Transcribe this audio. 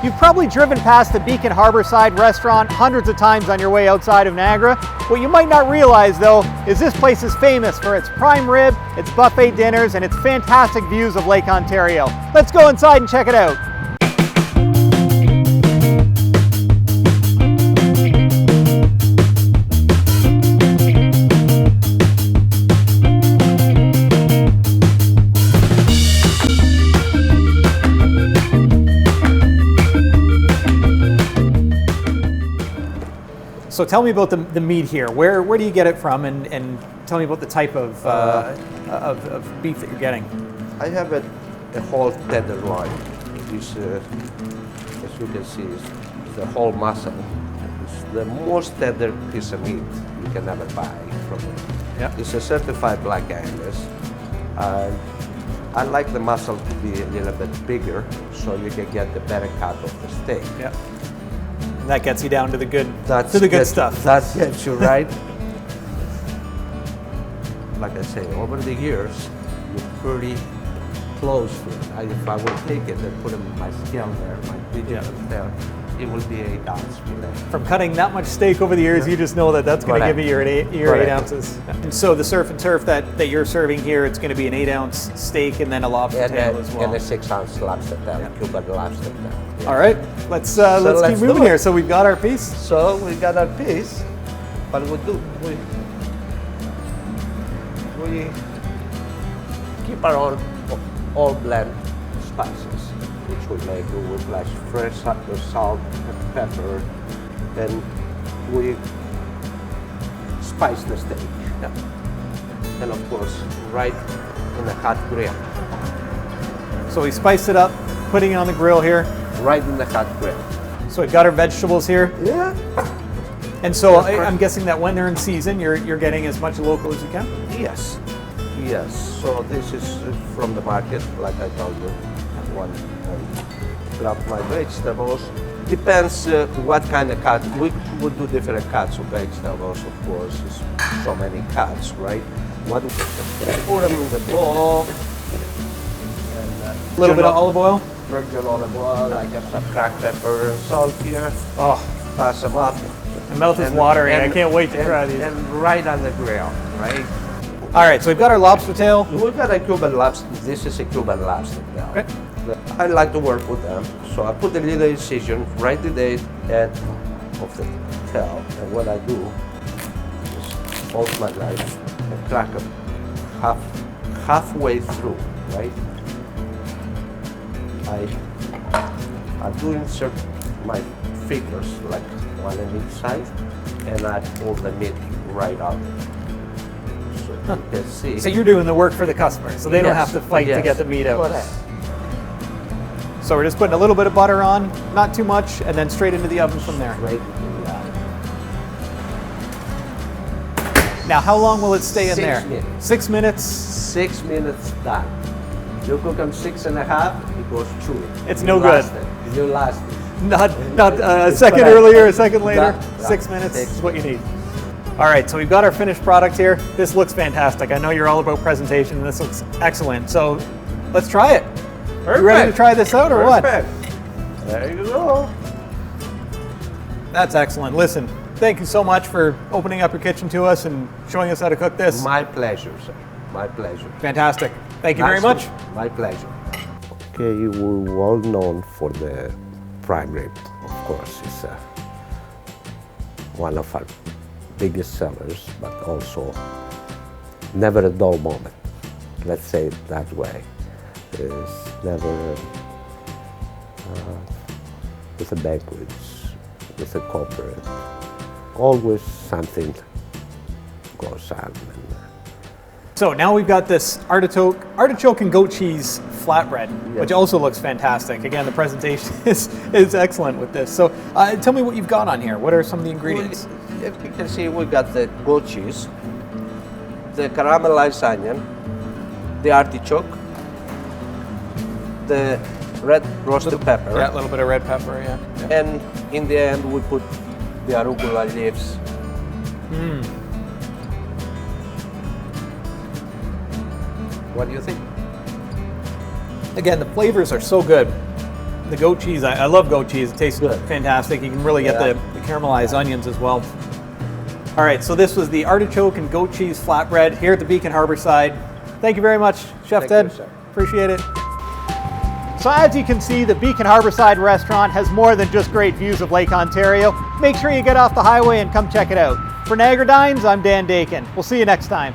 You've probably driven past the Beacon Harbourside restaurant hundreds of times on your way outside of Niagara. What you might not realize though is this place is famous for its prime rib, its buffet dinners, and its fantastic views of Lake Ontario. Let's go inside and check it out. So tell me about the meat here. Where do you get it from, and tell me about the type of beef that you're getting. I have a whole tenderloin. This, as you can see, is the whole muscle. It's the most tender piece of meat you can ever buy from it. Yeah. It's a certified black Angus. I like the muscle to be a little bit bigger, so you can get the better cut of the steak. Yeah. That gets you down to the good, stuff. That gets you right. Like I say, over the years, you're pretty close to it. If I would take it and put it in my scale there, my digital there, it will be 8 ounces fillet. From cutting that much steak over the years, you just know that that's going to give you your 8 ounces. And so the surf and turf that you're serving here, it's going to be an 8-ounce steak and then a lobster tail as well. And a 6-ounce lobster tail, Cuban lobster tail. Yeah. All right, let's keep moving here. So we've got our piece. So we got our piece, but we keep our own all blend spices, which we make with like fresh salt, pepper, and we spice the steak. Yeah. And of course, right in the hot grill. So we spiced it up, putting it on the grill here. Right in the hot grill. So we've got our vegetables here. Yeah. And so I'm guessing that when they're in season, you're getting as much local as you can? Yes. Yes. So this is from the market, like I told you. One grab my vegetables. Depends what kind of cut. We would do different cuts of vegetables, of course. There's so many cuts, right? What put them in the bowl. A little bit of olive oil. Virgin olive oil. I got some cracked pepper and salt here. Oh, pass them up. My mouth is watering. I can't wait to try these. And right on the grill, right? All right, so we've got our lobster tail. We've got a Cuban lobster. This is a Cuban lobster tail. Okay. I like to work with them, so I put a little incision right at the end of the tail, and what I do is hold my knife and crack them halfway through, right? I do insert my fingers, like one on each side, and I pull the meat right out. So you can see. So you're doing the work for the customer, so they don't have to fight to get the meat out. Correct. So we're just putting a little bit of butter on, not too much, and then straight into the oven from there. Right. Now, how long will it stay in there? 6 minutes. 6 minutes? 6 minutes done. You cook them 6.5, it goes chewy. It's no good. You last it. Not a second earlier, a second later. 6 minutes is what you need. All right, so we've got our finished product here. This looks fantastic. I know you're all about presentation, and this looks excellent. So let's try it. Perfect. You ready to try this out or what? There you go. That's excellent. Listen, thank you so much for opening up your kitchen to us and showing us how to cook this. My pleasure, sir. My pleasure. Fantastic. Thank you very much. My pleasure. Okay, we're well known for the prime rib, of course. It's one of our biggest sellers, but also never a dull moment. Let's say it that way. It's never with the banquets, with the corporate. Always something goes on. So now we've got this artichoke and goat cheese flatbread, which also looks fantastic. Again, the presentation is excellent with this. So tell me what you've got on here. What are some of the ingredients? If you can see, we got the goat cheese, the caramelized onion, the artichoke, the red roasted pepper. Yeah, a little bit of red pepper, yeah. And in the end, we put the arugula leaves. What do you think? Again, the flavors are so good. The goat cheese, I love goat cheese. It tastes Good. fantastic. You can really get Yeah. the caramelized onions as well. All right, so this was the artichoke and goat cheese flatbread here at the Beacon Harbourside. Thank you very much, Chef Thank Ted. you, sir. Appreciate it. So as you can see, the Beacon Harbourside restaurant has more than just great views of Lake Ontario. Make sure you get off the highway and come check it out. For Niagara Dines, I'm Dan Dakin. We'll see you next time.